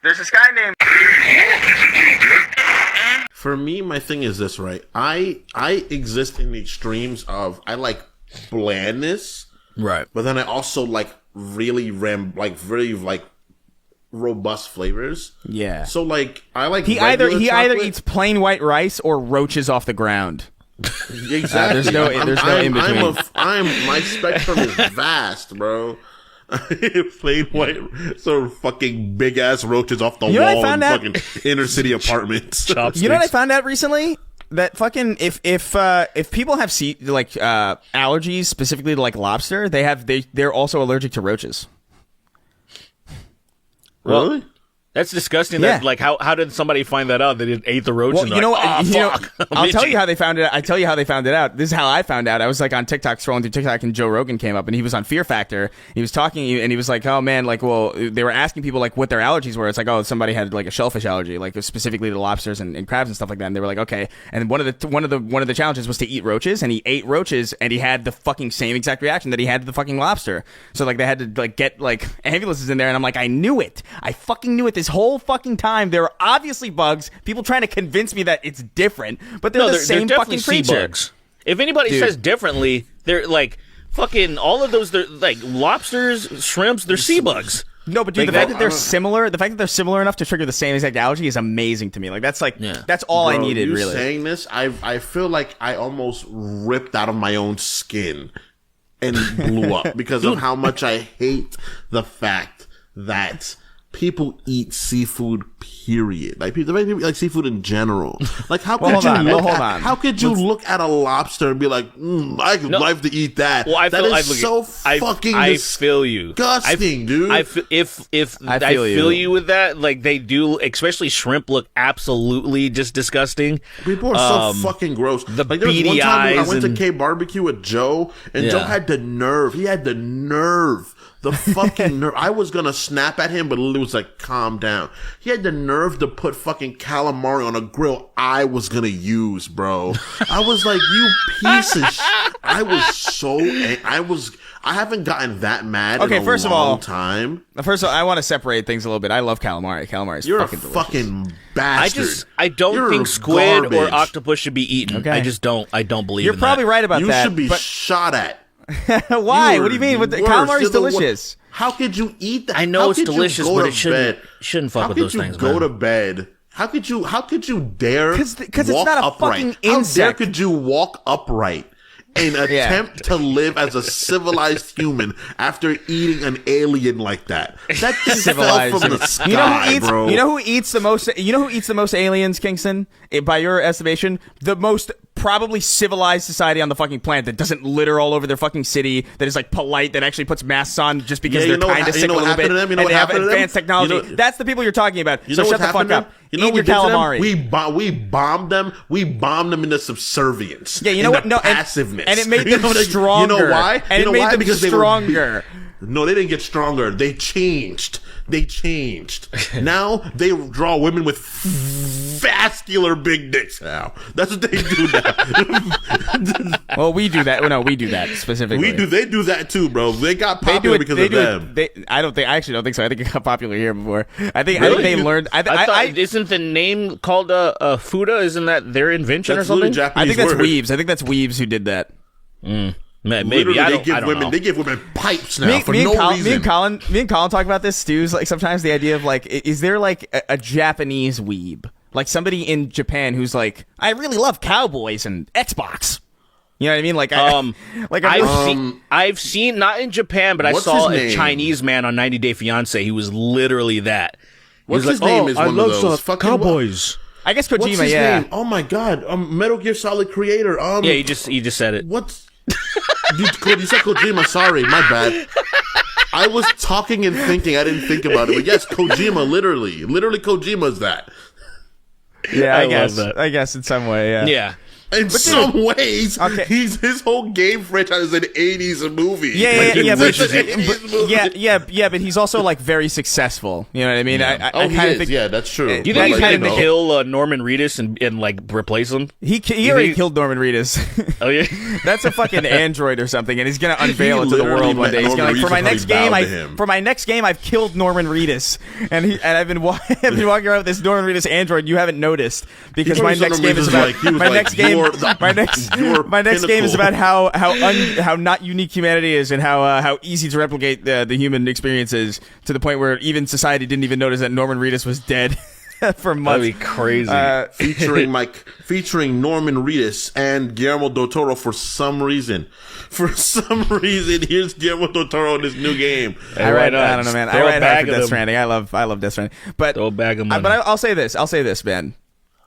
There's this guy named... For me, my thing is this, right? I exist in the extremes of, I like blandness. Right. But then I also like really very robust flavors. Yeah. So like I like he either eats plain white rice or roaches off the ground. Exactly. There's no in between. My spectrum is vast, bro. Plain white, so fucking big ass roaches off the wall in fucking inner city apartments. You know what I found out recently? That fucking if people have allergies specifically to like lobster, they're also allergic to roaches. Really? That's disgusting. Yeah. That, like, how did somebody find that out? They didn't ate the roach. Well, and you know, fuck. I'll tell you how they found it. I tell you how they found it out. This is how I found out. I was like on TikTok scrolling through TikTok, and Joe Rogan came up, and he was on Fear Factor. He was talking, and he was like, "Oh man, like, well, they were asking people like what their allergies were. It's like, oh, somebody had like a shellfish allergy, like specifically to lobsters and crabs and stuff like that." And they were like, "Okay." And one of the challenges was to eat roaches, and he ate roaches, and he had the fucking same exact reaction that he had to the fucking lobster. So like they had to like get like ambulances in there, and I'm like, I knew it. I fucking knew it this whole fucking time. There are obviously bugs. People trying to convince me that it's different, but they're the same fucking creature. Bugs. If anybody says differently, they're like fucking all of those. They're like lobsters, shrimps. They're sea bugs. No, but dude, the fact that they're similar enough to trigger the same exact allergy is amazing to me. Like that's that's all I needed. You really saying this, I feel like I almost ripped out of my own skin and blew up because of how much I hate the fact that people eat seafood, period. Like people eat like seafood in general. Like how could how could you look at a lobster and be like, I could like to eat that? Well, I feel you. Disgusting, dude. I feel you with that. Like they do, especially shrimp look absolutely just disgusting. People are so fucking gross. The like there was beady one time eyes I went to K Barbecue with Joe, and Joe had the nerve. He had the nerve. The fucking nerve. I was gonna snap at him, but Lily was like, calm down. He had the nerve to put fucking calamari on a grill I was gonna use, bro. I was like, you piece of shit. I was so I haven't gotten that mad in a long time. First of all, I want to separate things a little bit. I love calamari. Calamari is fucking delicious. Fucking bastard. I don't think squid or octopus should be eaten. Okay. I don't believe You're in probably right about that. You should be shot at. Why? What do you mean? Calamari's delicious. How could you eat that? I know it's delicious, but it shouldn't fuck with those things, man. How could you go to bed? How could you dare? Because it's not a fucking insect. How dare could you walk upright and attempt to live as a civilized human after eating an alien like that? That thing fell from the sky, bro. You know who eats the most? You know who eats the most aliens, Kingston? By your estimation, the most probably civilized society on the fucking planet that doesn't litter all over their fucking city, that is like polite, that actually puts masks on just because they're kind of sick a little bit, and they have advanced technology. That's the people you're talking about. So shut the fuck up. Eat your calamari. We bombed them. We bombed them into subservience. Yeah, you know what? No, passiveness. And it made them stronger. You know why? And it made them stronger. No, they didn't get stronger. They changed. Now they draw women with vascular big dicks now. That's what they do now. Well, we do that. No, we do that specifically. They do that too, bro. They got popular because of them. I actually don't think so. I think it got popular here before. I think they learned. Isn't the name called Futa? Isn't that their invention or something? I think that's Weaves. I think that's Weaves who did that. Maybe they give women pipes now for no reason. Me and Colin talk about this, Stu. Like sometimes the idea of like, is there like a Japanese weeb, like somebody in Japan who's like, I really love cowboys and Xbox. You know what I mean? Like, I've seen not in Japan, but I saw a Chinese man on 90 Day Fiance. He was literally that. What's his name? Is one of those cowboys. I guess Kojima. What's his name? Oh my god, Metal Gear Solid creator. Yeah, he just said it. What's you said Kojima, sorry, my bad. I was talking and thinking, I didn't think about it. But yes, Kojima, literally Kojima's that. Yeah, I guess in some way, yeah. Yeah. In some ways, his whole game franchise is an 80s movie. But he's also like very successful. You know what I mean? Yeah. I he is. Yeah, that's true. Do you think he's gonna kill Norman Reedus and like replace him? He already killed Norman Reedus. Oh yeah, that's a fucking android or something, and he's gonna unveil it to the world one day. He's gonna like, for my next game, I've killed Norman Reedus, and I've been walking around with this Norman Reedus android. You haven't noticed because my next game is about my next game is about how not unique humanity is and how easy to replicate the human experience is, to the point where even society didn't even notice that Norman Reedus was dead for months. That'd be crazy. Featuring Norman Reedus and Guillermo del Toro for some reason. Here's Guillermo del Toro in this new game. I don't know, man. I read hard for Death Stranding. I love Death Stranding. But throw a bag of money. But I'll say this, man.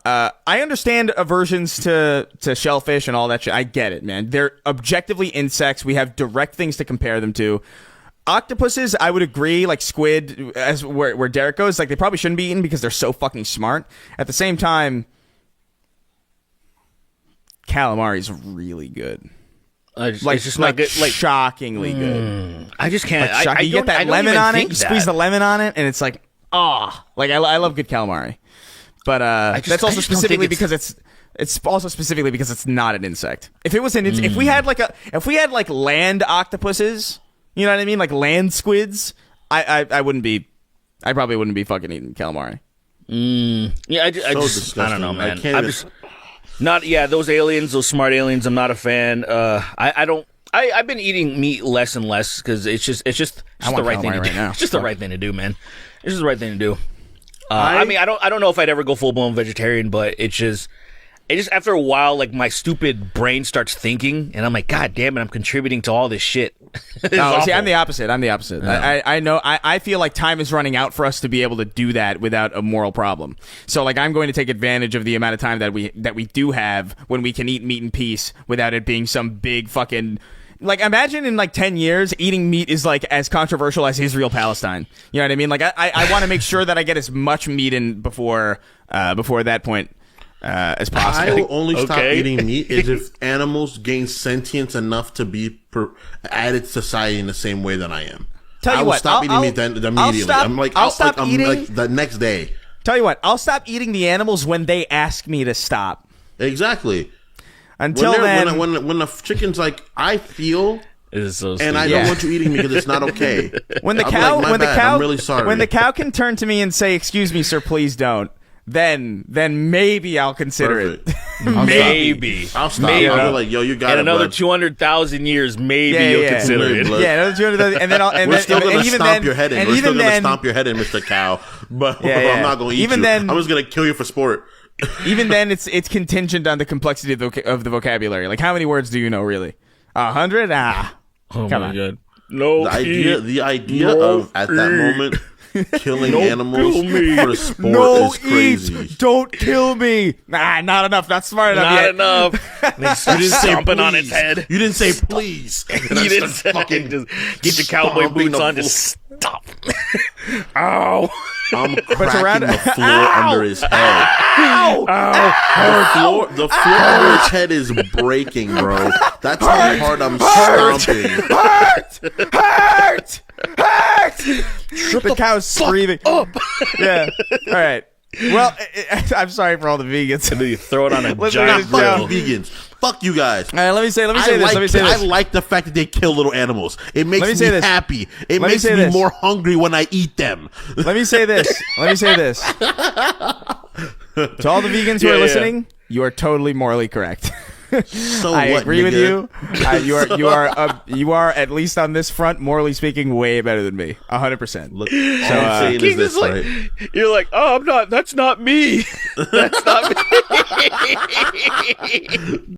I understand aversions to shellfish and all that shit. I get it, man. They're objectively insects. We have direct things to compare them to. Octopuses, I would agree, like squid, as where Derek goes, like they probably shouldn't be eaten because they're so fucking smart. At the same time, calamari's really good. It's just not good. Like, shockingly good. I just can't. Like, you get that lemon on it, you squeeze the lemon on it, and it's like, like I love good calamari. But that's also specifically because it's also specifically because it's not an insect. If it was if we had like land octopuses, you know what I mean, like land squids, I probably wouldn't be fucking eating calamari. Yeah, I don't know, man. I'm just not. Yeah, those aliens, those smart aliens, I'm not a fan. I've been eating meat less and less because it's just the right thing to do. It's just the right thing to do, man. It's just the right thing to do. I mean, I don't know if I'd ever go full blown vegetarian, but it just after a while, like my stupid brain starts thinking, and I'm like, God damn it, I'm contributing to all this shit. No, see, I'm the opposite. Yeah. I know. I feel like time is running out for us to be able to do that without a moral problem. So, like, I'm going to take advantage of the amount of time that we do have when we can eat meat in peace without it being some big fucking. Like, imagine in like 10 years, eating meat is like as controversial as Israel-Palestine. You know what I mean? Like, I want to make sure that I get as much meat in before that point as possible. I will only stop eating meat is if animals gain sentience enough to be added to society in the same way that I am. I will stop eating meat immediately. I'll stop eating the next day. Tell you what, I'll stop eating the animals when they ask me to stop. Exactly. Until then, when the chicken's like, I feel, and I don't want you eating me because it's not okay. When the cow, I'm really sorry. When the cow can turn to me and say, "Excuse me, sir, please don't," then maybe I'll consider it. Maybe I'll stop. Maybe. I'll be like, yo, you got it. In another 200,000 years, maybe you'll consider it. Yeah, another 200,000, and then we're still gonna stomp your head in. We're still gonna stomp your head in, Mr. Cow. But I'm not gonna eat you. I'm just gonna kill you for sport. Even then, it's contingent on the complexity of the vocabulary. Like, how many words do you know, really? 100? Oh come my on. God. No. The idea of at that moment killing animals for sport is crazy. Don't kill me. Nah, not enough. Not smart enough. Not yet. enough. You didn't say stomping on its head. You didn't say please. You didn't say just get your cowboy boots on. Just stop. Ow. I'm cracking the floor under his head. Ow! The floor under his head is breaking, bro. That's how hard I'm stomping. Hurt! The cow's screaming. Yeah. All right. Well, I'm sorry for all the vegans. And then you throw it on a giant grill. Vegans. Fuck you guys. All right, let me say this. I like the fact that they kill little animals. It makes me happy. It makes me more hungry when I eat them. Let me say this. To all the vegans who are listening, you are totally morally correct. So I what, agree nigga? with you. You are at least on this front, morally speaking, way better than me. 100%. Look, all I'm saying is this, right? You're like, oh, I'm not. That's not me. That's not me.